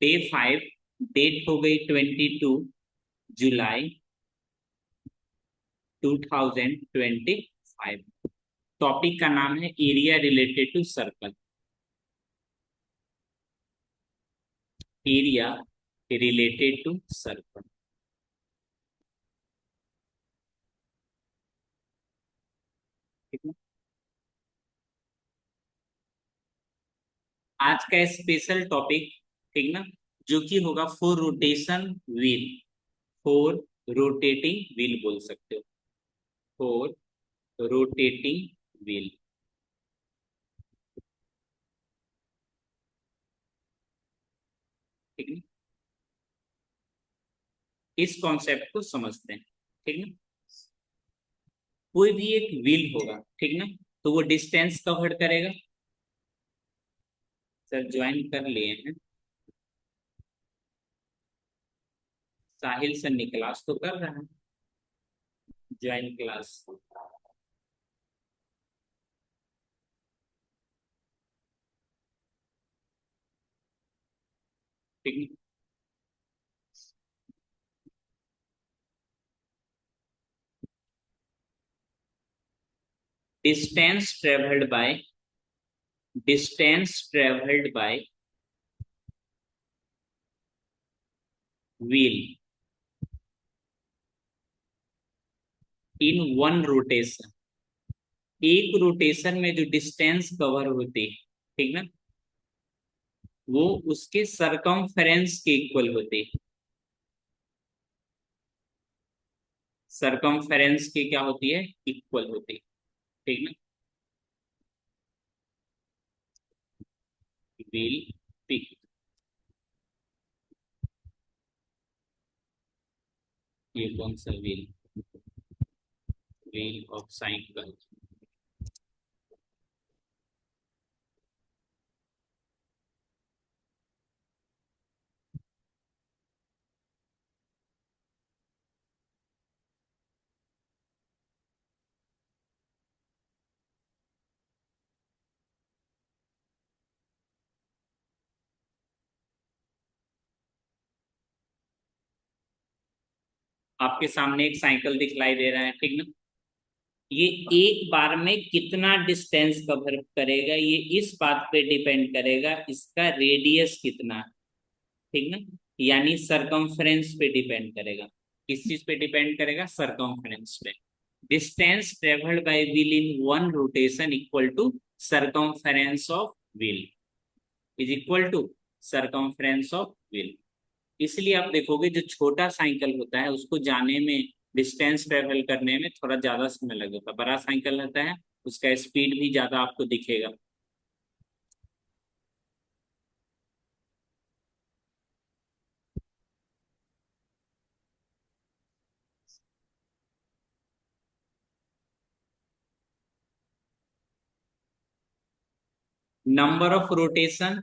Day 5, date हो गई 22 जुलाई 2025। Topic का नाम है area related to circle. Area related to circle, ठीक है। आज का स्पेशल टॉपिक, ठीक ना, जो कि होगा four rotation wheel. Four rotating wheel बोल सकते हो, फोर रोटेटिंग व्हील, ठीक है। इस कॉन्सेप्ट को समझते हैं, ठीक ना। कोई भी एक व्हील होगा, ठीक ना, तो वो डिस्टेंस कवर करेगा। सर ज्वाइन कर लिए हैं, साहिल सर ने क्लास तो कर रहा है, ज्वाइन क्लास, ठीक है। Distance travelled bye, distance travelled by wheel in one rotation. एक रोटेशन में जो डिस्टेंस कवर होती है, ठीक ना, वो उसके सरकमफेरेंस के इक्वल होती है। सरकमफेरेंस के क्या होती है, इक्वल होती है, ठीक ना। व्हील पिक, ये कौन सा व्हील, व्हील ऑफ साइकिल। आपके सामने एक साइकिल दिखलाई दे रहा है, ठीक ना। ये एक बार में कितना डिस्टेंस कवर करेगा, ये इस बात पे डिपेंड करेगा इसका रेडियस कितना है, ठीक ना। यानी सरकमफ्रेंस पे डिपेंड करेगा। किस चीज पे डिपेंड करेगा, सरकमफ्रेंस पे। Distance travelled by wheel in one rotation equal to circumference of wheel, is equal to circumference of wheel. इसलिए आप देखोगे जो छोटा साइकिल होता है उसको जाने में, डिस्टेंस ट्रेवल करने में थोड़ा ज्यादा समय लग जाता है। बड़ा साइकिल रहता है, उसका स्पीड भी ज्यादा आपको दिखेगा। Number of rotation,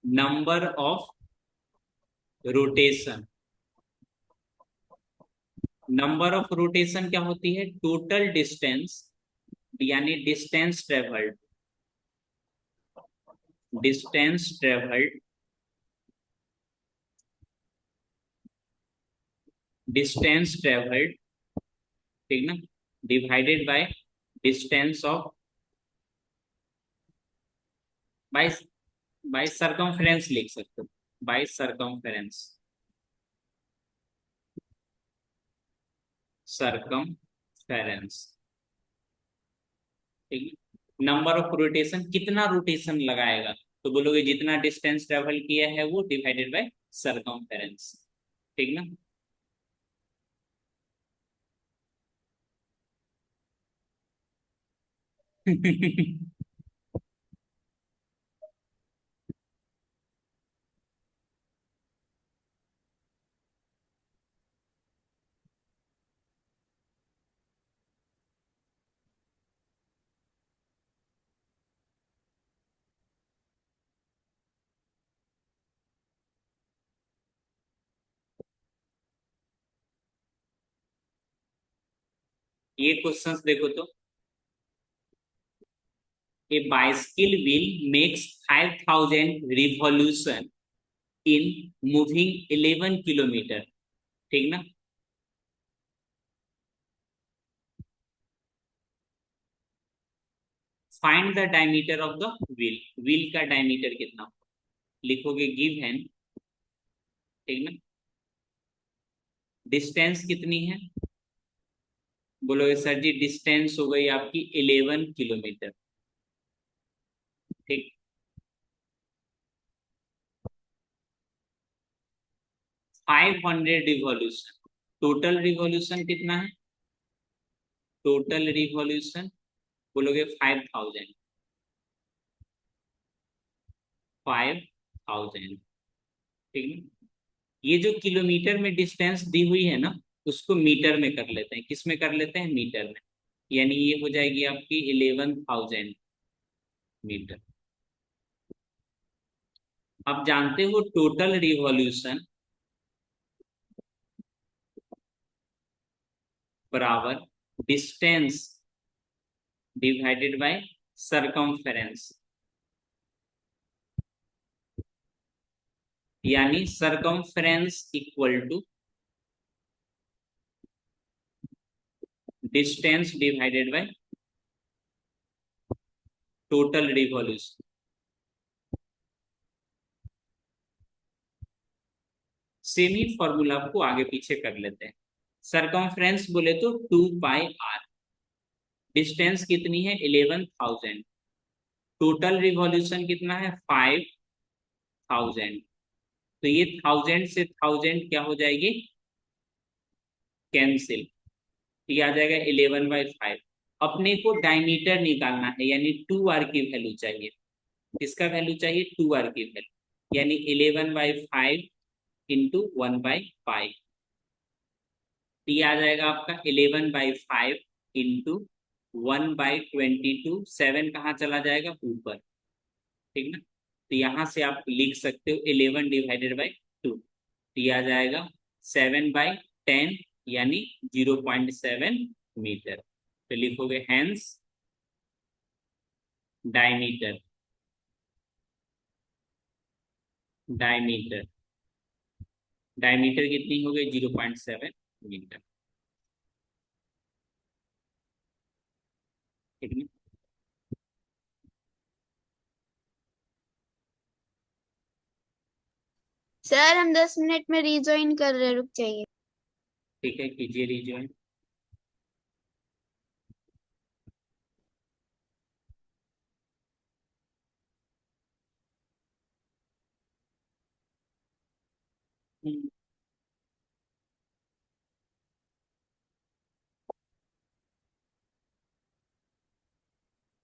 number of rotation, number of rotation क्या होती है, टोटल डिस्टेंस, यानी distance travelled, distance travelled, distance travelled, ठीक ना, divided by distance of, by, by circumference लिख सकते हो, बाय सरकमफ्रेंस, सरकमफेरेंस, ठीक है। नंबर ऑफ रोटेशन, कितना रोटेशन लगाएगा, तो बोलोगे जितना डिस्टेंस ट्रेवल किया है वो डिवाइडेड बाय सरकमफेरेंस, ठीक ना। ये क्वेश्चंस देखो तो, a bicycle wheel makes 5000 revolution in moving 11 kilometre. ठीक ना। Find the diameter of the wheel, wheel का डायमीटर कितना, लिखोगे गिव हैन। ठीक ना। डिस्टेंस कितनी है, बोलोगे सर जी डिस्टेंस हो गई आपकी 11 किलोमीटर। ठीक। 500 रिवॉल्यूशन, टोटल रिवॉल्यूशन कितना है, टोटल रिवॉल्यूशन बोलोगे 5000, 5000। ठीक है। ये जो किलोमीटर में डिस्टेंस दी हुई है ना, उसको मीटर में कर लेते हैं, किस में कर लेते हैं, मीटर में। यानी ये हो जाएगी आपकी 11,000 मीटर। अब जानते हो टोटल रिवॉल्यूशन बराबर डिस्टेंस डिवाइडेड बाय सरकमफेरेंस, यानी circumference equal to distance divided by total revolution. Same ही फॉर्मूला को आगे पीछे कर लेते हैं। सरकमफ्रेंस बोले तो 2 पाई आर, डिस्टेंस कितनी है 11,000, टोटल रिवॉल्यूशन कितना है 5,000। तो ये 1000 से 1000 क्या हो जाएगी, कैंसिल। ये आ जाएगा 11/5। अपने को डायमीटर निकालना है, यानी 2r की वैल्यू चाहिए। किसका वैल्यू चाहिए, 2r की वैल्यू, यानी 11/5 इंटू 1/5। ये आ जाएगा आपका 11/5 इंटू 1/22। 7 कहाँ चला जाएगा, ऊपर। ठीक ना। तो यहां से आप लिख सकते हो 11/2। तो ये आ जाएगा 7/10, यानी 0.7 मीटर। तो लिखोगे हेंस डायमीटर, डायमीटर, डायमीटर कितनी हो गई 0.7 मीटर। ठीक है। सर हम 10 मिनट में रिज्वाइन कर रहे, रुक जाइए। ठीक है, कीजिए रिज्वाइन।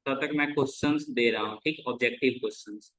तब तक मैं क्वेश्चंस दे रहा हूँ, ठीक, ऑब्जेक्टिव क्वेश्चंस।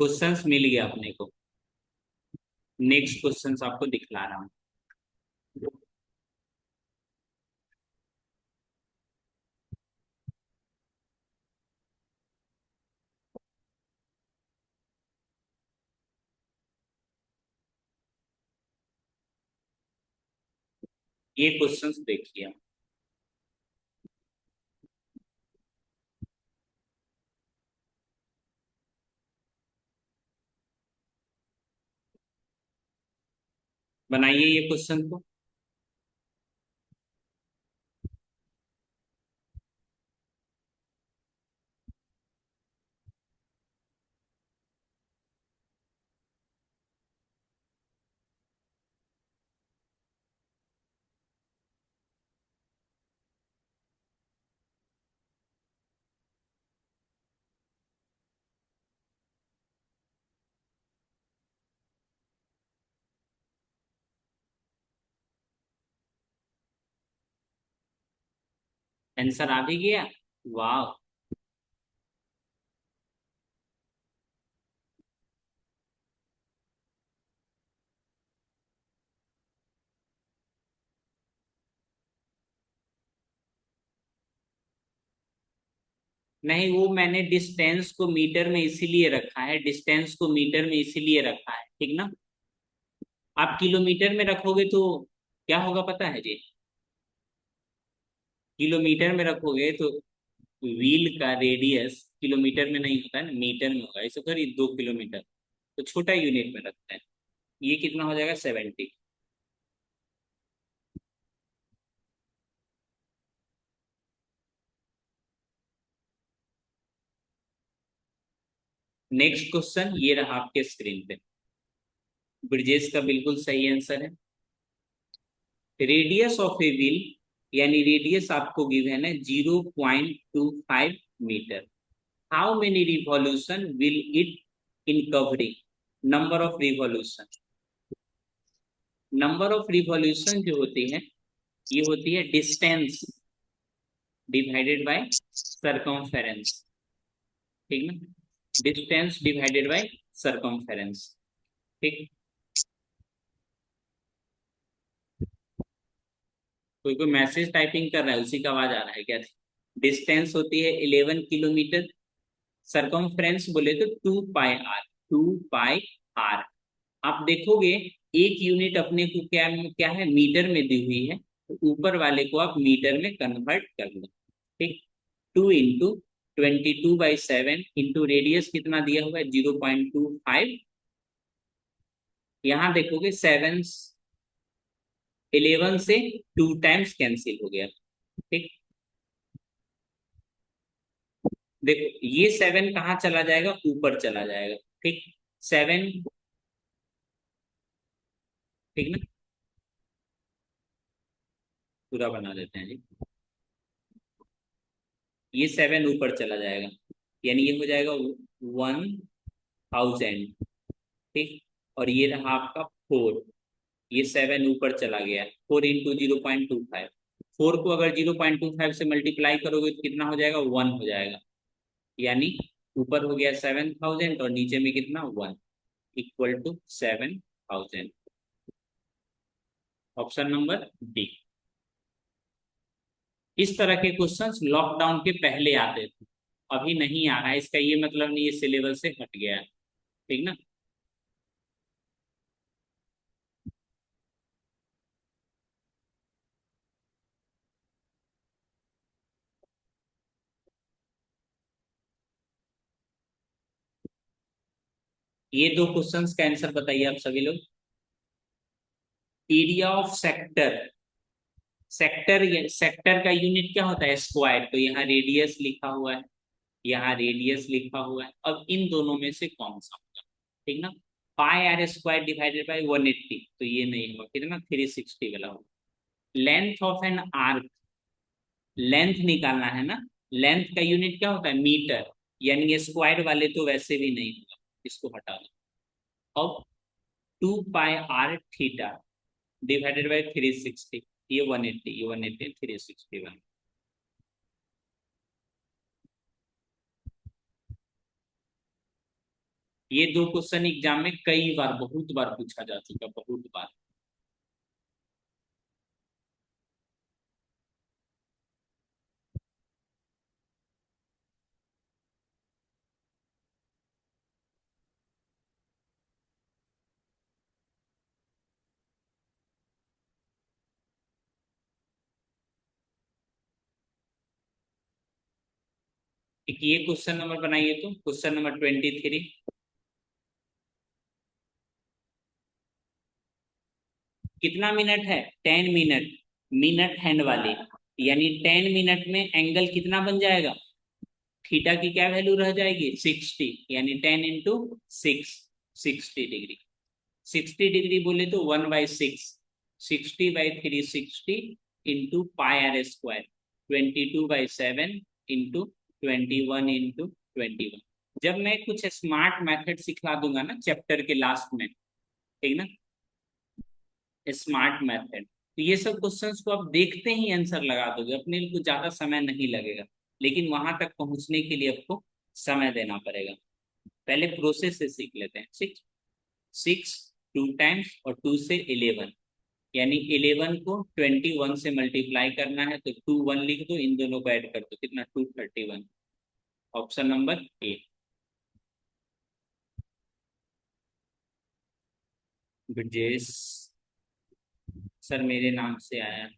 क्वेश्चंस मिल गया अपने को। नेक्स्ट क्वेश्चंस आपको दिखला रहा हूँ। ये क्वेश्चंस देखिए। बनाइए ये क्वेश्चन को। आंसर आ भी गया। वाह। नहीं, वो मैंने डिस्टेंस को मीटर में इसीलिए रखा है, डिस्टेंस को मीटर में इसीलिए रखा है, ठीक ना। आप किलोमीटर में रखोगे तो क्या होगा पता है जी? किलोमीटर में रखोगे तो व्हील का रेडियस किलोमीटर में नहीं होता है ना, मीटर में होगा। ऐसे करिए 2 किलोमीटर, तो छोटा यूनिट में रखते हैं। ये कितना हो जाएगा? 70। नेक्स्ट क्वेश्चन ये रहा आपके स्क्रीन पे। ब्रिजेश का बिल्कुल सही आंसर है। रेडियस ऑफ ए व्हील, यानी रेडियस आपको गिवन है 0.25 metre. How many revolution will it in covering? Number of revolution, number of revolution जो होती है ये होती है डिस्टेंस डिवाइडेड बाय सरकमफेरेंस, ठीक ना। डिस्टेंस डिवाइडेड बाय सरकमफेरेंस, ठीक। कोई कोई मैसेज टाइपिंग कर रहा है, उसी का आवाज आ रहा है क्या? डिस्टेंस होती है 11 किलोमीटर, सरकमफ्रेंस बोले तो 2 पाई आर, 2 पाई आर। आप देखोगे एक यूनिट अपने को क्या क्या है, मीटर में दी हुई है, तो ऊपर वाले को आप मीटर में कन्वर्ट कर लो, ठीक। 2 × 22/7 इंटू रेडियस कितना दिया हुआ है? 0.25। यहाँ देखोगे 7 11 से 2 टाइम्स कैंसिल हो गया, ठीक। देखो ये 7 कहाँ चला जाएगा? ऊपर चला जाएगा, ठीक। 7, ठीक ना। पूरा बना देते हैं जी। ये 7 ऊपर चला जाएगा, यानी ये हो जाएगा 1000, ठीक। और ये रहा आपका 4, ये 7 ऊपर चला गया, 4 × 0.25। 4 को अगर 0.25 से मल्टीप्लाई करोगे तो कितना हो जाएगा? 1 हो जाएगा। यानी ऊपर हो गया 7000 और नीचे में कितना? 1, equal to 7000। Option number D. इस तरह के क्वेश्चंस लॉकडाउन के पहले आते थे, अभी नहीं आ रहा है, इसका ये मतलब नहीं ये सिलेबस से हट गया है, ठीक ना। ये दो क्वेश्चंस का आंसर बताइए आप सभी लोग। Area of sector, sector, sector का यूनिट क्या होता है? स्क्वायर। तो यहाँ रेडियस लिखा हुआ है, यहाँ रेडियस लिखा हुआ है। अब इन दोनों में से कौन सा होगा, ठीक ना। πr² डिवाइडेड बाय 180, तो ये नहीं होगा, कितना? 360 वाला होगा। Length of an arc, length निकालना है ना, लेंथ का यूनिट क्या होता है? मीटर। यानी ये स्क्वायर वाले तो वैसे भी नहीं होगा, इसको हटा दो। अब 2 πr थीटा डिवाइडेड बाय 360, ये 180, ये 180, 360 ये दो क्वेश्चन एग्जाम में कई बार, बहुत बार पूछा जा चुका, बहुत बार। एक ये क्वेश्चन नंबर बनाइए, तो क्वेश्चन नंबर 23। कितना मिनट है? 10 मिनट। मिनट हैंड वाले, यानी 10 मिनट में एंगल कितना बन जाएगा? थीटा की क्या वैल्यू रह जाएगी? 60, यानी 10 × 6, 60 डिग्री। 60 डिग्री बोले तो 1/6, 60/360 इंटू πr², 22/7 इंटू 21 × 21। जब मैं कुछ स्मार्ट मेथड सिखला दूंगा ना चैप्टर के लास्ट में, ठीक ना, स्मार्ट मेथड, तो ये सब क्वेश्चंस को आप देखते ही आंसर लगा दोगे, अपने लिए कुछ ज्यादा समय नहीं लगेगा। लेकिन वहां तक पहुंचने के लिए आपको समय देना पड़ेगा। पहले प्रोसेस से सीख लेते हैं। सिक्स, सिक्स 2 टाइम्स और 2 से 11, यानी 11 को 21 से मल्टीप्लाई करना है, तो 2 1 लिख दो, इन दोनों को ऐड कर दो, कितना 231। Option number A. Brajesh sir मेरे नाम से आया है।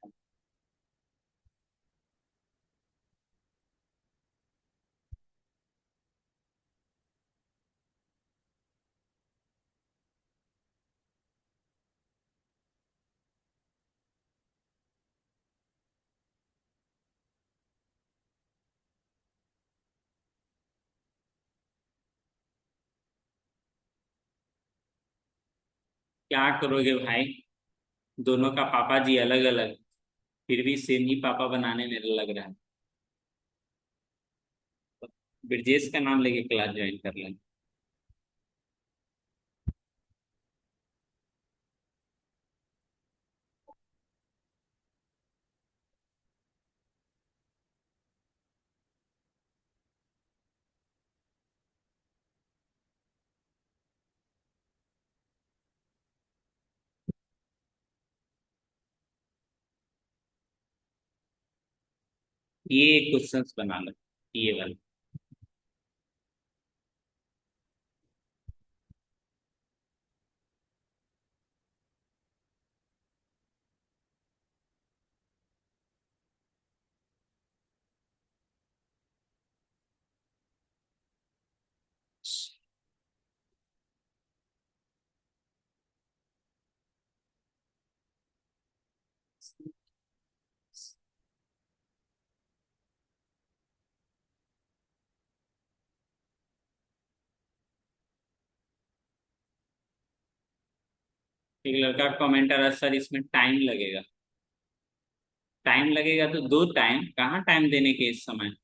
क्या करोगे भाई, दोनों का पापा जी अलग अलग, फिर भी सेम ही पापा बनाने में लग रहा है। ब्रजेश का नाम लेके क्लास ज्वाइन कर लेना। ये क्वेश्चंस बना लो, ये वाला। एक लड़का कमेंट कर रहा है, सर इसमें टाइम लगेगा। टाइम लगेगा तो 2 टाइम, कहाँ टाइम देने के इस समय।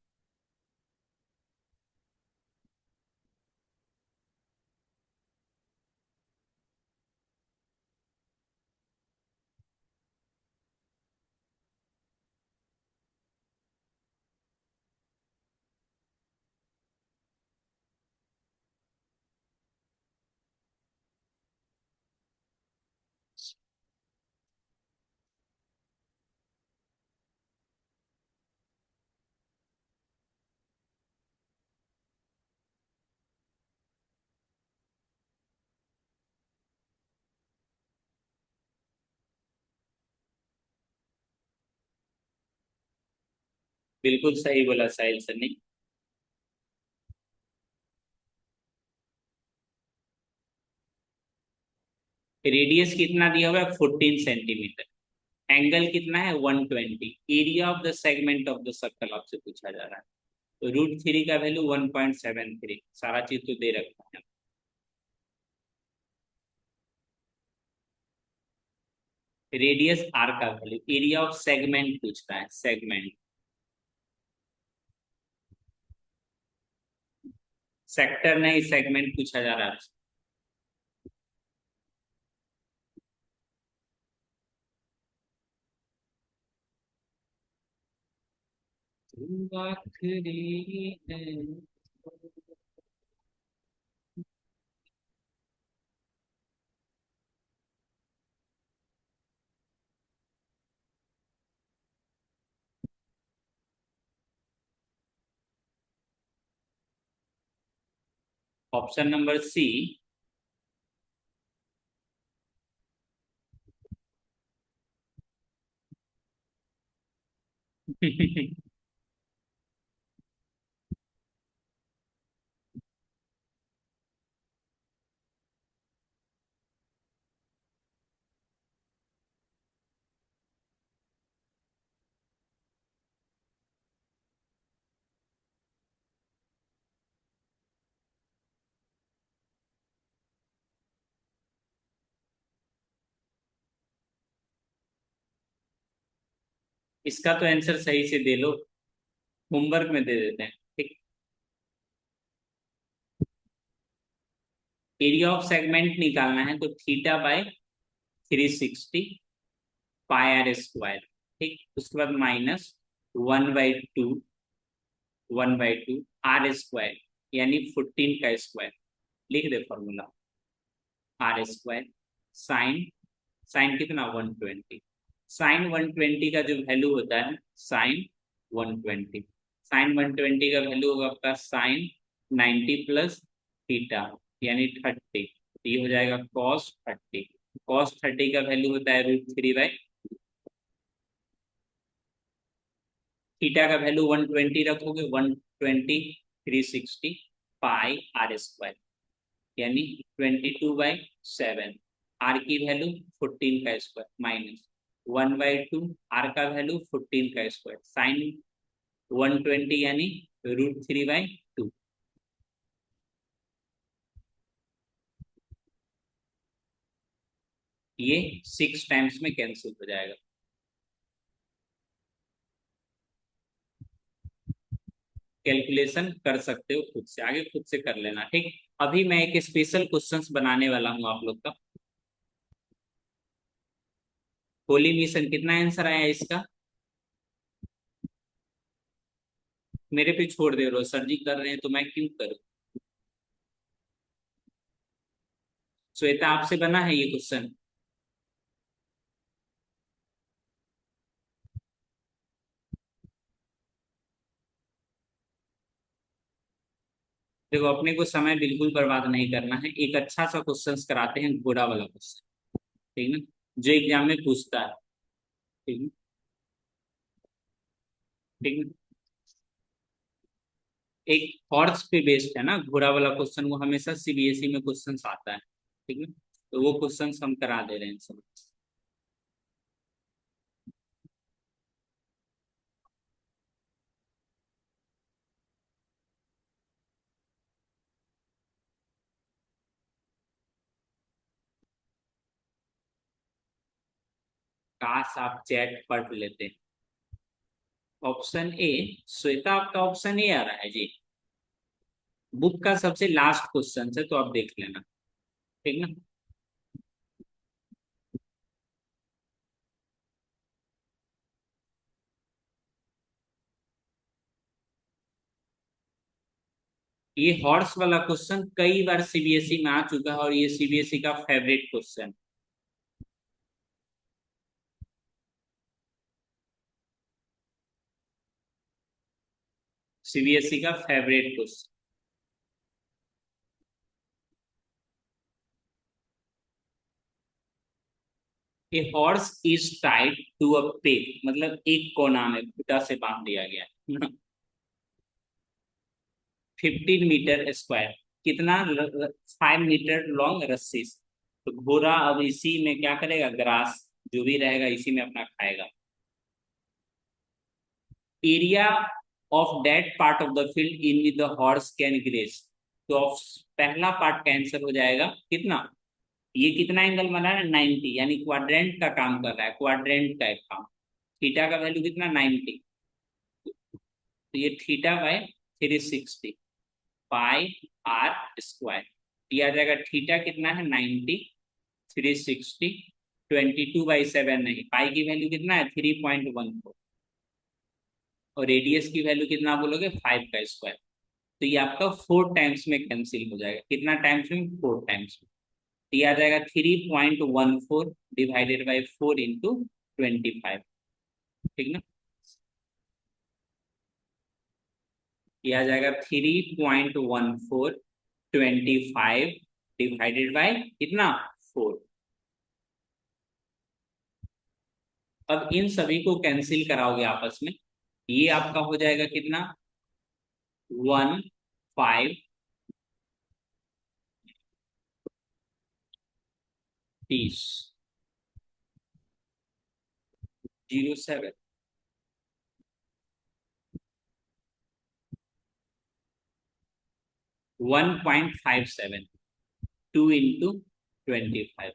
बिल्कुल सही बोला साहिल सर ने। रेडियस कितना दिया हुआ है, 14 सेंटीमीटर। एंगल कितना है, 120। Area of the segment of the circle आपसे पूछा जा रहा है। तो √3 का वैल्यू 1.73, सारा चीज तो दे रखा है। रेडियस आर का वैल्यू, एरिया ऑफ सेगमेंट पूछता है, सेगमेंट। सेक्टर नहीं, सेगमेंट पूछा जा रहा है। तू आखिरी है। Option number C. इसका तो आंसर सही से दे लो, होमवर्क में दे देते हैं। ठीक। एरिया ऑफ सेगमेंट निकालना है, तो theta by 360, pi r square, ठीक। उसके बाद माइनस 1/2 आर स्क्वायर यानी 14 का स्क्वायर, लिख दे formula r square sine, sine कितना 120, साइन 120 का जो वैल्यू होता है साइन 120, साइन 120 का वैल्यू होगा आपका साइन 90 प्लस थीटा यानी 30, ये हो जाएगा कॉस 30, कॉस 30 का वैल्यू होता है √3/, थीटा का वैल्यू 120 रखोगे 120 360 पाई आर स्क्वायर यानी 22/7, आर की वैल्यू 14 का स्क्वायर माइनस 1/2 आर का वैल्यू 14 का स्क्वायर साइन 120 यानी √3/2, ये 6 टाइम्स में कैंसिल हो जाएगा। कैलकुलेशन कर सकते हो खुद से, आगे खुद से कर लेना, ठीक। अभी मैं एक स्पेशल क्वेश्चंस बनाने वाला हूं आप लोग का। होली मिशन कितना आंसर आया इसका, मेरे पे छोड़ दे रहे, सर जी कर रहे हैं तो मैं क्यों करूं। श्वेता आपसे बना है ये क्वेश्चन, देखो अपने को समय बिल्कुल बर्बाद नहीं करना है, एक अच्छा सा क्वेश्चन कराते हैं घोड़ा वाला क्वेश्चन, ठीक ना, जो एग्जाम में पूछता है, ठीक है, ठीक है। एक हॉर्स पे बेस्ड है ना घोड़ा वाला क्वेश्चन, वो हमेशा सीबीएसई में क्वेश्चन आता है, ठीक है, तो वो क्वेश्चन हम करा दे रहे हैं सब। काश आप चैट पढ़ लेते। ऑप्शन ए, श्वेता आपका ऑप्शन ए आ रहा है जी, बुक का सबसे लास्ट क्वेश्चन है तो आप देख लेना, ठीक ना। ये हॉर्स वाला क्वेश्चन कई बार सीबीएसई में आ चुका है और ये सीबीएसई का फेवरेट क्वेश्चन, सीबीएसई का favourite question. A horse is tied to a peg, मतलब एक कोना में खूंटा से बांध दिया गया 15 मीटर स्क्वायर, कितना 5 मीटर लॉन्ग रस्सी से। तो घोड़ा अब इसी में क्या करेगा, ग्रास जो भी रहेगा इसी में अपना खाएगा। Area of that part of the field in with the horse can grace, तो पहला पार्ट कैंसर हो जाएगा कितना, ये कितना एंगल बना है 90 यानी क्वाड्रेंट का काम कर रहा है, क्वाड्रेंट का एक काम, थीटा का वैल्यू कितना 90, तो ये theta by 360 pi r square, दिया जाएगा थीटा कितना है 90 360 22/7 नहीं, पाई की वैल्यू कितना है 3.14 और रेडियस की वैल्यू कितना बोलोगे 5 का स्क्वायर, तो ये आपका 4 टाइम्स में कैंसिल हो जाएगा, कितना टाइम्स में 4 टाइम्स में, तो ये आ जाएगा 3.14 डिवाइडेड बाई 4 इंटू 25, ठीक ना, ये आ जाएगा 3.14 25 डिवाइडेड बाई कितना 4। अब इन सभी को कैंसिल कराओगे आपस में, ये आपका हो जाएगा कितना 1/5 30 07 1.57 2 इंटू 25,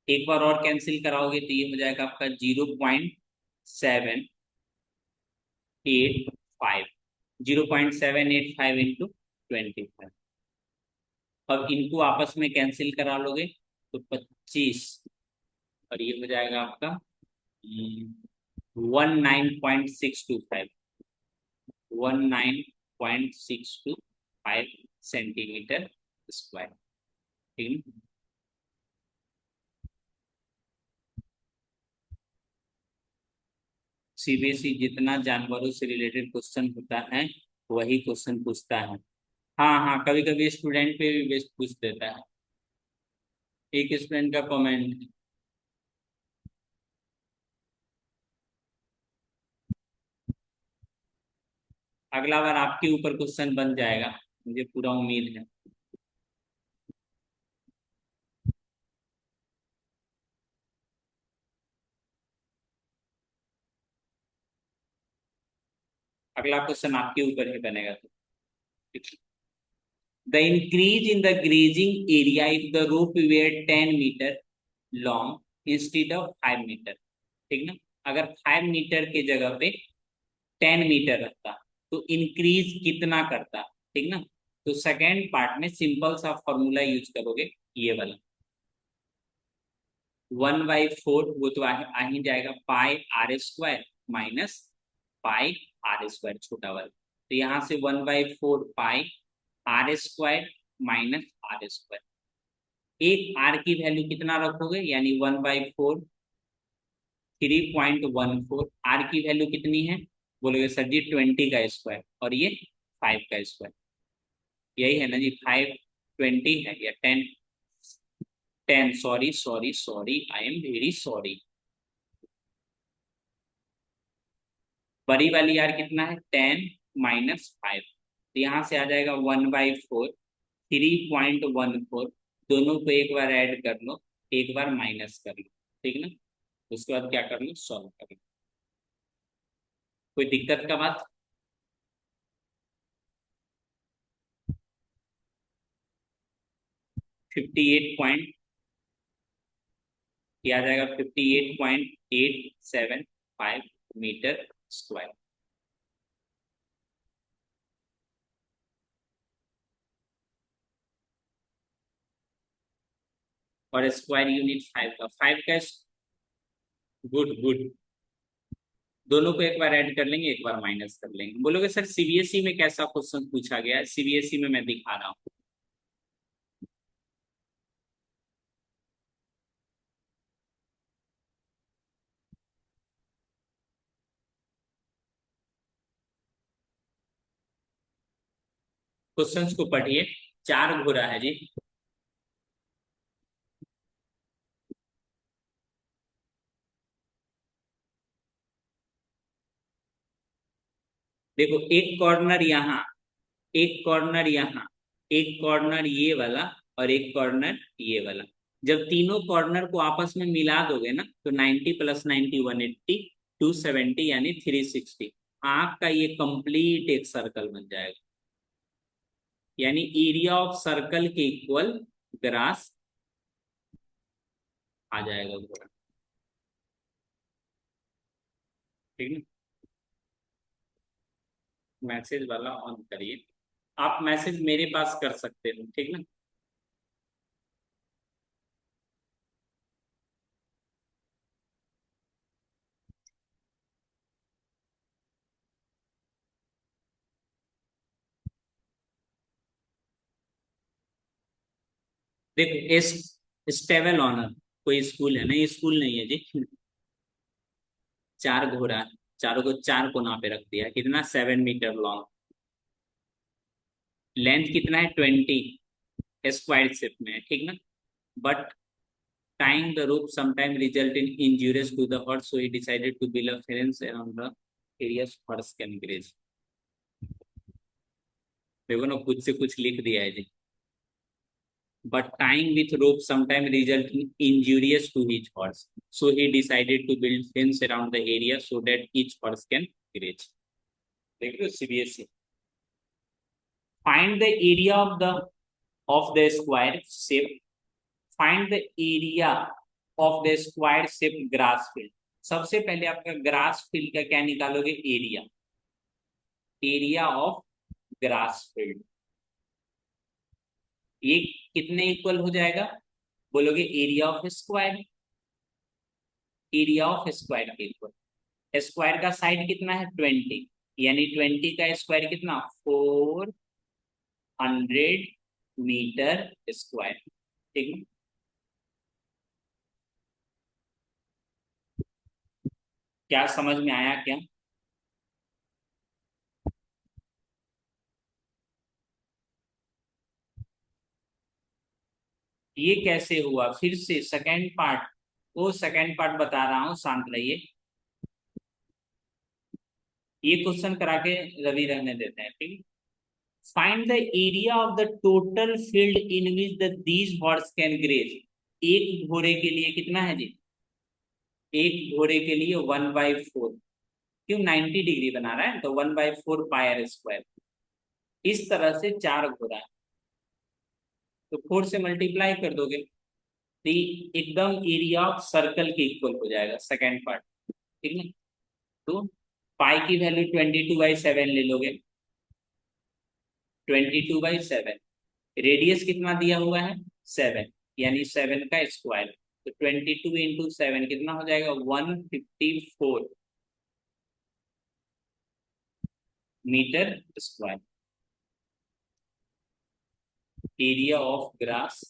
एक बार और कैंसिल कराओगे तो ये हो जाएगा आपका 0.785 0.785 इंटू 25, अब इनको आपस में कैंसिल करा लोगे तो 25, और ये हो जाएगा आपका 19.625, 19.625 सेंटीमीटर स्क्वायर। ठीक है। सीबीएसई जितना जानवरों से रिलेटेड क्वेश्चन होता है वही क्वेश्चन पूछता है। हाँ हाँ, कभी कभी स्टूडेंट पे भी बेस्ट पूछ देता है। एक स्टूडेंट का कमेंट, अगला बार आपके ऊपर क्वेश्चन बन जाएगा, मुझे पूरा उम्मीद है। अगला क्वेश्चन आपके ऊपर ही बनेगा। The increase in the grazing area if the rope were 10 metre long instead of 5 metre. ठीक ना, अगर 5 मीटर की जगह पे 10 मीटर रखता तो इंक्रीज कितना करता। ठीक ना, तो सेकेंड पार्ट में सिंपल सा फॉर्मूला यूज करोगे, ये वाला 1/4, वो तो आ ही जाएगा pi r square minus pi r square छोटा वाला। तो यहाँ से 1/4 pi r square minus r square. एक आर की वैल्यू कितना रखोगे, यानी 1/4 3.14, आर की वैल्यू कितनी है बोलोगे सर जी 20 का स्क्वायर, और ये 5 का स्क्वायर, यही है ना जी 5, 20 है या 10, 10, sorry sorry sorry, I am very sorry. बड़ी वाली यार कितना है 10 - 5, तो यहाँ से आ जाएगा 1/4 3.14, दोनों को एक बार ऐड कर लो, एक बार माइनस कर लो। ठीक ना, उसके बाद क्या कर लो, सॉल्व कर लो। कोई दिक्कत का बात? फिफ्टी एट पॉइंट किया जाएगा 58.875 मीटर स्क्वायर। और स्क्वायर यूनिट 5 का, 5 का, गुड गुड, दोनों को एक बार ऐड कर लेंगे, एक बार माइनस कर लेंगे। बोलोगे सर सीबीएसई में कैसा क्वेश्चन पूछा गया है, सीबीएसई में मैं दिखा रहा हूँ। क्वेश्चंस को पढ़िए। चार घोड़ा है जी, देखो एक कॉर्नर यहाँ, एक कॉर्नर यहाँ, एक कॉर्नर ये वाला, और एक कॉर्नर ये वाला। जब तीनों कॉर्नर को आपस में मिला दोगे ना, तो 90 + 90 180, 270 यानी 360, आपका ये कंप्लीट एक सर्कल बन जाएगा। यानी एरिया ऑफ सर्कल के इक्वल ग्रास आ जाएगा पूरा। ठीक है, मैसेज वाला ऑन करिए, आप मैसेज मेरे पास कर सकते हो। ठीक ना, देखो इस स्टेबल ऑनर कोई स्कूल है ना, ये स्कूल नहीं है जी। चार घोड़ा, चारों को चार कोना पे रख दिया, कितना 7 मीटर लॉन्ग, लेंथ कितना है 20, स्क्वायर शेप में है। ठीक ना, but tying the rope sometime result in injuries to the horse, so he decided to build a fence around the areas horse can graze। देखो ना, कुछ से कुछ लिख दिया है जी। But tying with rope sometime result in injurious to each horse, so he decided to build fence around the area so that each horse can graze। देख लो CBSE, find the area of the square shape, find the area of the square shape grass field। सबसे पहले आपका grass field का क्या निकालोगे, area, area of grass field. ये कितने equal हो जाएगा, बोलोगे area of square, area of square के इक्वल। स्क्वायर का साइड कितना है 20, यानी 20 का स्क्वायर कितना 400 मीटर स्क्वायर। ठीक है, क्या समझ में आया क्या? ये कैसे हुआ, फिर से सेकंड पार्ट, वो सेकंड पार्ट बता रहा हूं, शांत रहिए। ये क्वेश्चन करा के रवि रहने देते हैं, ठीक है। Find the area of the total field in which the these horse can graze. एक घोड़े के लिए कितना है जी, एक घोड़े के लिए 1/4, क्यों 90 डिग्री बना रहा है तो 1/4 पायर स्क्वायर। इस तरह से चार घोड़ा है, तो 4 से मल्टीप्लाई कर दोगे तो एकदम एरिया ऑफ सर्कल के इक्वल हो जाएगा सेकेंड पार्ट। ठीक है, तो पाई की वैल्यू 22/7 ले लोगे, 22/7, रेडियस कितना दिया हुआ है 7, यानी 7 का स्क्वायर, तो 22 × 7 कितना हो जाएगा 154 metre square. Area of grass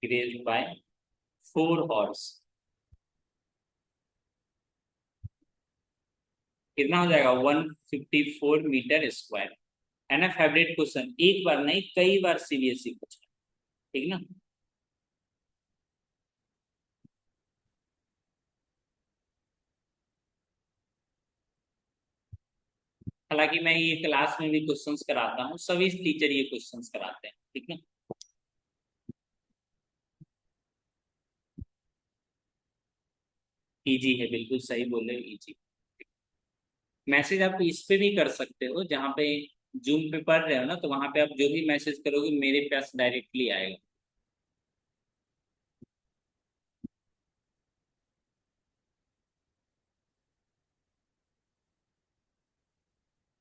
grazed by 4 horse कितना हो जाएगा 154 मीटर स्क्वायर। है ना फेवरेट क्वेश्चन, एक बार नहीं कई बार सीबीएसई पूछा, ठीक ना। हालांकि मैं ये क्लास में भी क्वेश्चंस कराता हूँ, सभी टीचर ये क्वेश्चंस कराते हैं, ठीक ना। इजी है, बिल्कुल सही बोले, इजी। मैसेज आप इस पे भी कर सकते हो, जहाँ पे जूम पे पढ़ रहे हो ना, तो वहां पे आप जो भी मैसेज करोगे मेरे पास डायरेक्टली आएगा।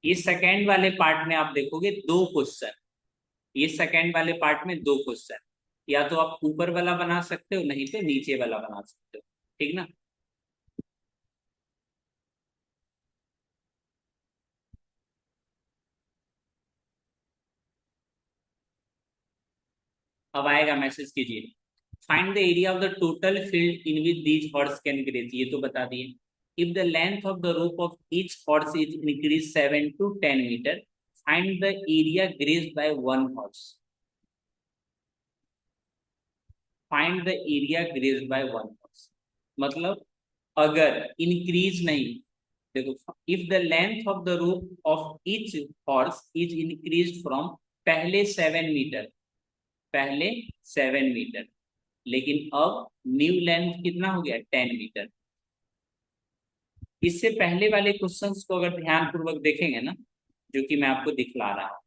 ये सेकंड वाले पार्ट में आप देखोगे दो क्वेश्चन, ये सेकंड वाले पार्ट में दो क्वेश्चन, या तो आप ऊपर वाला बना सकते हो, नहीं तो नीचे वाला बना सकते हो, ठीक ना। अब आएगा, मैसेज कीजिए। Find the area of the total field in which these horse can graze, ये तो बता दिए। If the length of the rope of each horse is increase 7 to 10 metre, find the area graze by one horse. Find the area graze by one horse, मतलब अगर increase नहीं, देखो if the length of the rope of each horse is increase from, पहले 7 metre, पहले 7 metre, लेकिन अब new length कितना हो गया 10 मीटर। इससे पहले वाले क्वेश्चंस को अगर ध्यान पूर्वक देखेंगे ना, जो कि मैं आपको दिखला रहा हूं,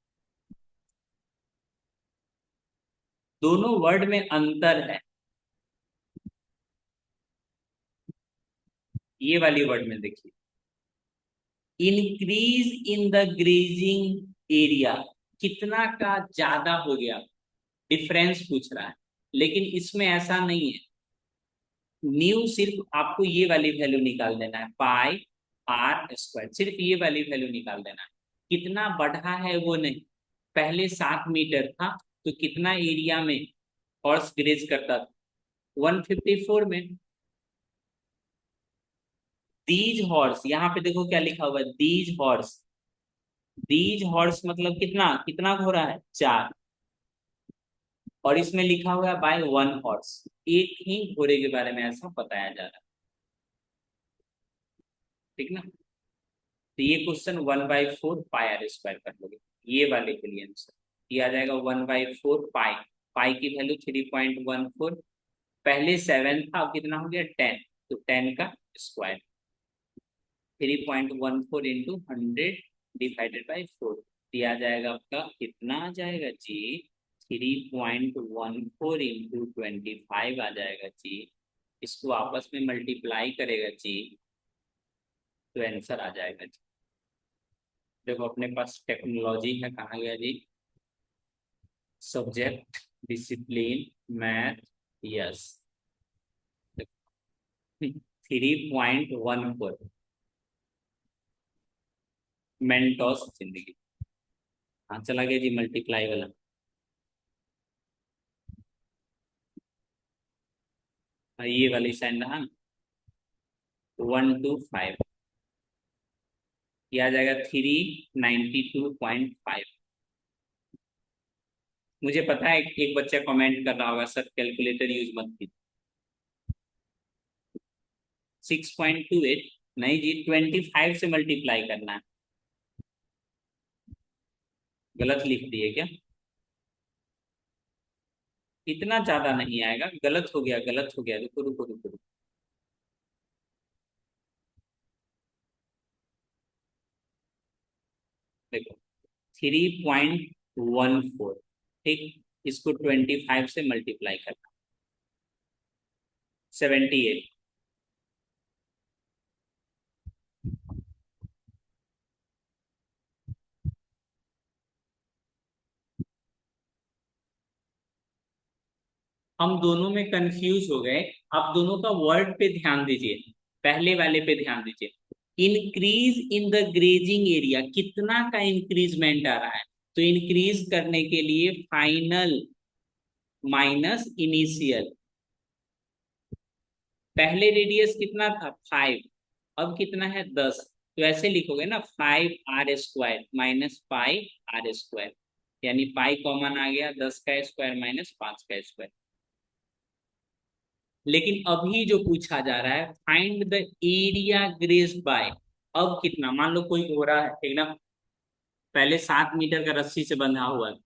दोनों वर्ड में अंतर है। ये वाली वर्ड में देखिए, increase in the grazing area, कितना का ज्यादा हो गया, डिफरेंस पूछ रहा है, लेकिन इसमें ऐसा नहीं है। न्यू सिर्फ आपको ये वाली वैल्यू निकाल देना है, पाई आर स्क्वायर, सिर्फ ये वाली वैल्यू निकाल देना है। कितना बढ़ा है वो नहीं, पहले 7 मीटर था तो कितना एरिया में हॉर्स ग्रेज करता था 154 में। दीज हॉर्स, यहाँ पे देखो क्या लिखा हुआ है, दीज हॉर्स, दीज हॉर्स मतलब कितना, कितना घोड़ा है 4, और इसमें लिखा हुआ है बाय वन हॉर्स, एक ही घोड़े के बारे में ऐसा बताया जा रहा है, ठीक ना। तो ये क्वेश्चन 1/4 पाई आर स्क्वायर कर लोगे, ये वाले के लिए आंसर ये आ जाएगा 1/4 पाई। पाई की वैल्यू 3.14, पहले 7 था, अब कितना हो गया 10, तो 10 का स्क्वायर, 3.14 × 100 डिवाइडेड बाई 4, दिया जाएगा आपका, कितना आ जाएगा जी 3.14 × 25 आ जाएगा जी। इसको आपस में मल्टीप्लाई करेगा जी, तो आंसर आ जाएगा जी। देखो अपने पास टेक्नोलॉजी है, कहाँ गया जी, सब्जेक्ट डिसिप्लिन मैथ, यस 3.14 मेंटोस जिंदगी। हाँ चला गया जी मल्टीप्लाई वाला। ये वाली साइन रहा 125, ये आ जाएगा 392.5। मुझे पता है एक बच्चा कमेंट कर रहा होगा सर कैलकुलेटर यूज मत कीजिए। 6.28 नहीं जी, 25 से मल्टीप्लाई करना है। गलत लिख दिए क्या? इतना ज्यादा नहीं आएगा, गलत हो गया गलत हो गया, रुको रुको रुको रुको। देखो 3.14, ठीक, इसको 25 से मल्टीप्लाई करना 78। हम दोनों में कंफ्यूज हो गए। आप दोनों का वर्ड पे ध्यान दीजिए, पहले वाले पे ध्यान दीजिए। Increase in the grazing area, कितना का इंक्रीजमेंट आ रहा है? तो इंक्रीज करने के लिए फाइनल माइनस इनिशियल। पहले रेडियस कितना था 5, अब कितना है 10। तो ऐसे लिखोगे ना 5r² माइनस 5r², यानी पाई कॉमन आ गया, 10 का स्क्वायर माइनस 5 का स्क्वायर। लेकिन अभी जो पूछा जा रहा है find the area grazed by, अब कितना, मान लो कोई घोड़ा है ठीक ना, पहले 7 मीटर का रस्सी से बंधा हुआ है,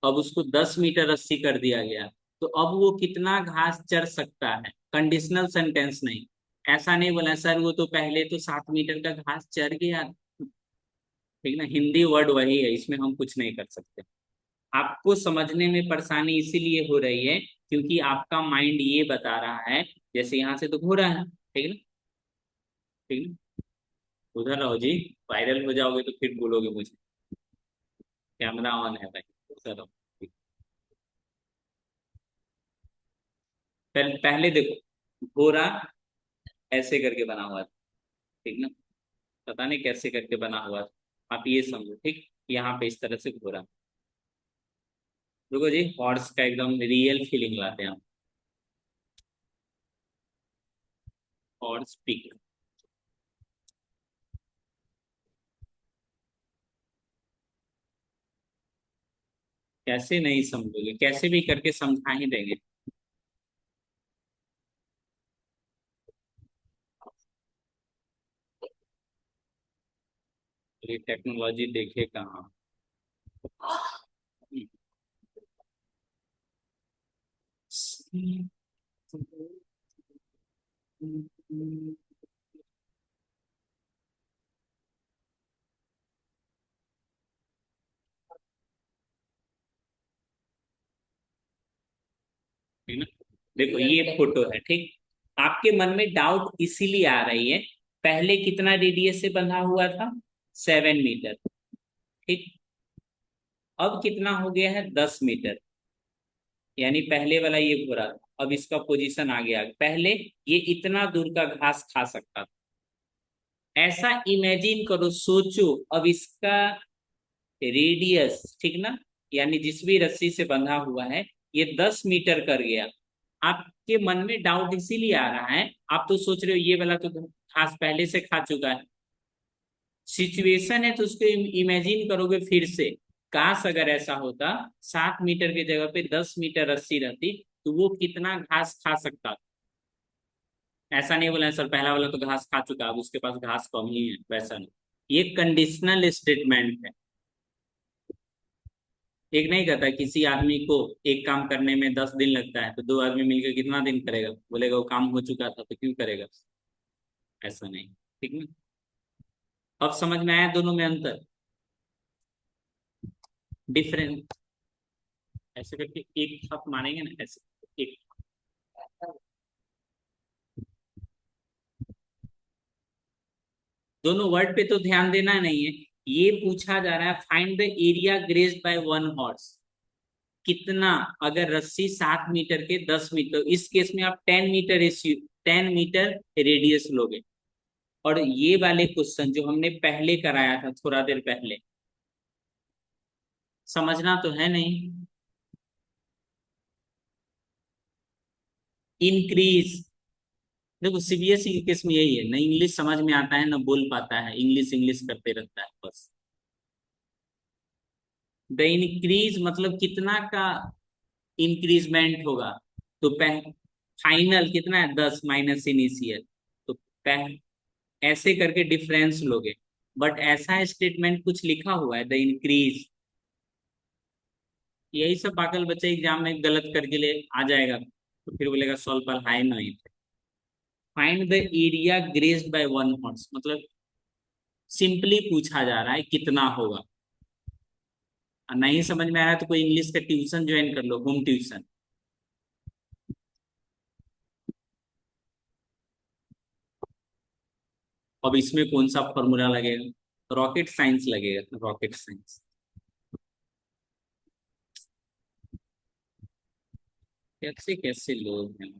अब उसको 10 मीटर रस्सी कर दिया गया, तो अब वो कितना घास चर सकता है? कंडीशनल सेंटेंस नहीं, ऐसा नहीं बोला सर वो तो पहले तो 7 मीटर का घास चर गया, ठीक ना, हिंदी वर्ड वही है, इसमें हम कुछ नहीं कर सकते। आपको समझने में परेशानी इसीलिए हो रही है क्योंकि आपका माइंड ये बता रहा है, जैसे यहाँ से तो घोड़ा है, ठीक है ना, ठीक है ना, उधर रहो जी, वायरल हो जाओगे तो फिर बोलोगे मुझे। कैमरा ऑन है भाई, उधर रहो। पहले देखो घोड़ा ऐसे करके बना हुआ था, ठीक ना, पता नहीं कैसे करके बना हुआ था, आप ये समझो, ठीक, यहाँ पे इस तरह से घोड़ा। देखो जी हॉर्स का एकदम रियल फीलिंग लाते हैं हम, हॉर्स पिक। कैसे नहीं समझोगे, कैसे भी करके समझा ही देंगे। ये टेक्नोलॉजी देखे कहाँ। ठीक ना, देखो ये फोटो है, ठीक, आपके मन में डाउट इसीलिए आ रही है, पहले कितना रेडियस से बंधा हुआ था 7 मीटर, ठीक, अब कितना हो गया है 10 मीटर, यानी पहले वाला ये घोड़ा था, अब इसका पोजीशन आ गया, पहले ये इतना दूर का घास खा सकता था। ऐसा इमेजिन करो, सोचो, अब इसका रेडियस, ठीक ना, यानी जिस भी रस्सी से बंधा हुआ है ये 10 मीटर कर गया। आपके मन में डाउट इसीलिए आ रहा है, आप तो सोच रहे हो ये वाला तो घास पहले से खा चुका है। सिचुएशन है तो उसको इमेजिन करोगे फिर से, काश अगर ऐसा होता 7 मीटर की जगह पे 10 मीटर रस्सी रहती तो वो कितना घास खा सकता। ऐसा नहीं बोला सर पहला वाला तो घास खा चुका, अब उसके पास घास कम ही है, वैसा नहीं, ये कंडीशनल स्टेटमेंट है। एक नहीं कहता किसी आदमी को एक काम करने में 10 दिन लगता है तो दो आदमी मिलकर कितना दिन करेगा, बोलेगा वो काम हो चुका था तो क्यों करेगा, ऐसा नहीं, ठीक ना। अब समझ में आया दोनों में अंतर, डिफरेंस। ऐसे करके एक आप मानेंगे ना, ऐसे एक, दोनों वर्ड पे तो ध्यान देना नहीं है, ये पूछा जा रहा है find the area grazed bye one horse. कितना, अगर रस्सी 7 मीटर के 10 मीटर, इस केस में आप 10 मीटर 10 मीटर रेडियस लोगे। और ये वाले क्वेश्चन जो हमने पहले कराया था थोड़ा देर पहले, समझना तो है नहीं। इंक्रीज, देखो सीबीएसई के केस में यही है, ना इंग्लिश समझ में आता है ना बोल पाता है, इंग्लिश इंग्लिश करते रहता है बस। द इंक्रीज मतलब कितना का इंक्रीजमेंट होगा, तो फाइनल कितना है 10 माइनस इनिशियल, तो ऐसे करके डिफरेंस लोगे। बट ऐसा स्टेटमेंट कुछ लिखा हुआ है द इंक्रीज, यही सब पागल बच्चे एग्जाम में गलत करके ले आ जाएगा, तो फिर बोलेगा सॉल्व पर हाई नहीं। Find the area grazed bye one horse, मतलब सिंपली पूछा जा रहा है कितना होगा। और नहीं समझ में आ रहा है तो कोई इंग्लिश का ट्यूशन ज्वाइन कर लो, होम ट्यूशन। अब इसमें कौन सा फॉर्मूला लगेगा, रॉकेट साइंस लगेगा, रॉकेट साइंस। कैसे कैसे लोग हैं।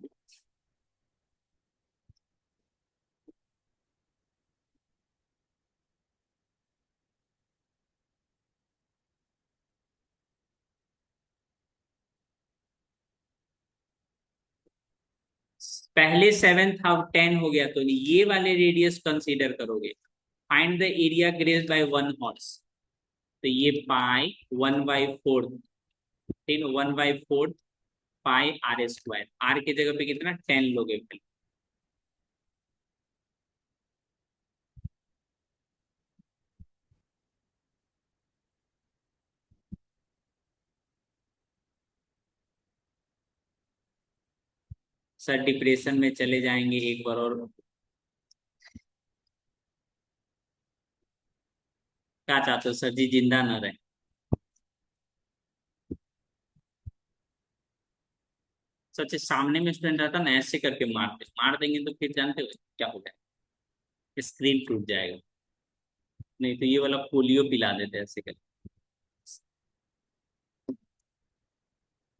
पहले 7 था, अब 10 हो गया, तो ये वाले रेडियस कंसीडर करोगे। Find the area grazed bye one horse, तो ये पाई 1/4, ठीक है, 1/4 पाई आर स्क्वायर, आर की जगह पे कितना 10 लोगे फिर। सर डिप्रेशन में चले जाएंगे एक बार और, क्या चाहते हो सर जी जिंदा न रहे। सच सामने में स्टूडेंट रहता ना, ऐसे करके मार देंगे तो फिर जानते हो क्या होगा, स्क्रीन टूट जाएगा। नहीं तो ये वाला पोलियो पिला देते ऐसे करके।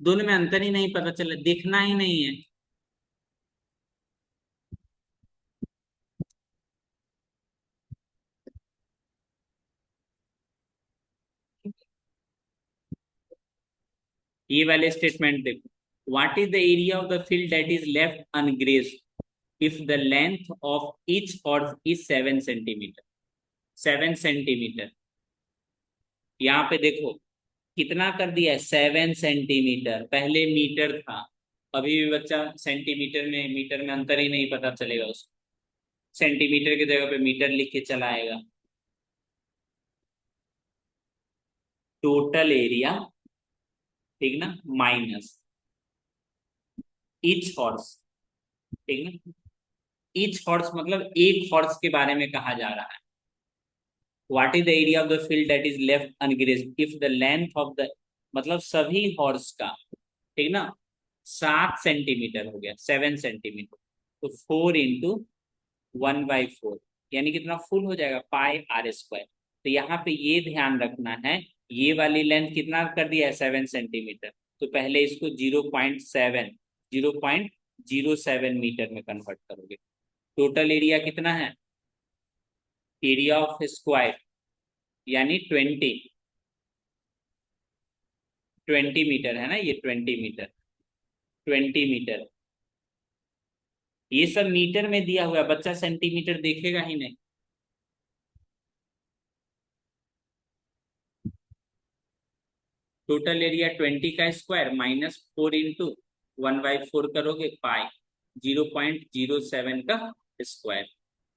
दोनों में अंतर ही नहीं पता चला, देखना ही नहीं है। ये वाले स्टेटमेंट देखो, what is the area of the field that is left अनग्रेस्ड if the length of each horse is 7 centimetre. 7 centimetre, यहाँ पे देखो कितना कर दिया है, 7 सेंटीमीटर, पहले मीटर था। अभी भी बच्चा सेंटीमीटर में मीटर में अंतर ही नहीं पता चलेगा उसको, सेंटीमीटर की जगह पे मीटर लिख के चला आएगा। टोटल एरिया, ठीक ना, माइनस ईच हॉर्स, ठीक ना, ईच हॉर्स मतलब एक हॉर्स के बारे में कहा जा रहा है। What is the area of the field that is left अनग्रेस्ड if the length of the, मतलब सभी हॉर्स का, ठीक ना, 7 सेंटीमीटर हो गया, 7 सेंटीमीटर, तो 4 × 1/4, यानी कितना फुल हो जाएगा, पाई आर स्क्वायर। तो यहाँ पे ये ध्यान रखना है, ये वाली लेंथ कितना कर दिया है 7 सेंटीमीटर, तो पहले इसको 0.07 में कन्वर्ट करोगे। टोटल एरिया कितना है, एरिया ऑफ स्क्वायर यानी 20 मीटर है ना, ये 20 मीटर, 20 मीटर, ये सब मीटर में दिया हुआ है, बच्चा सेंटीमीटर देखेगा ही नहीं। टोटल एरिया 20 का स्क्वायर माइनस 4 × 1/4 करोगे, पाई 0.07 का स्क्वायर,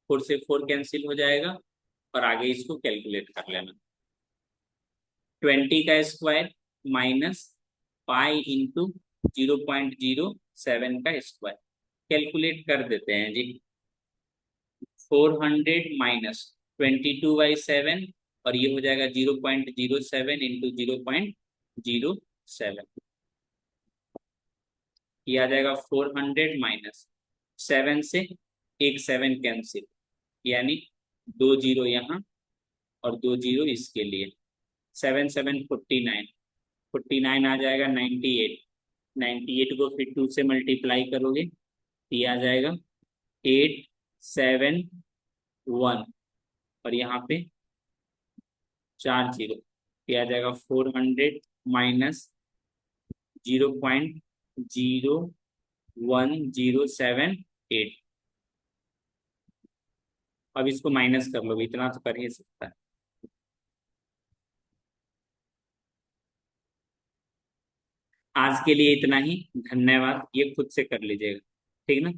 4 से 4 कैंसिल हो जाएगा, और आगे इसको कैलकुलेट कर लेना। 20 का स्क्वायर माइनस पाई इंटू 0.07 का स्क्वायर, कैलकुलेट कर देते हैं जी। 400 माइनस 22/7, और ये हो जाएगा 0.07 इंटू 0.07, ये आ जाएगा 400 माइनस 7 से एक 7 कैंसिल, यानी 2 जीरो यहाँ और 2 जीरो इसके लिए, 7 7 49, 49 आ जाएगा 98। 98 को फिर 2 से मल्टीप्लाई करोगे, ये आ जाएगा 871, और यहाँ पे 4 जीरो, ये आ जाएगा 400 माइनस 0.01078। अब इसको माइनस कर लो, इतना तो कर ही सकता है। आज के लिए इतना ही, धन्यवाद। ये खुद से कर लीजिएगा, ठीक ना।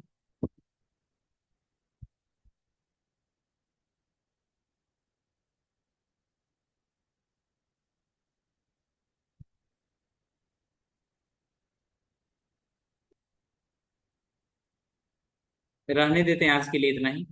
रहने देते हैं आज के लिए इतना ही।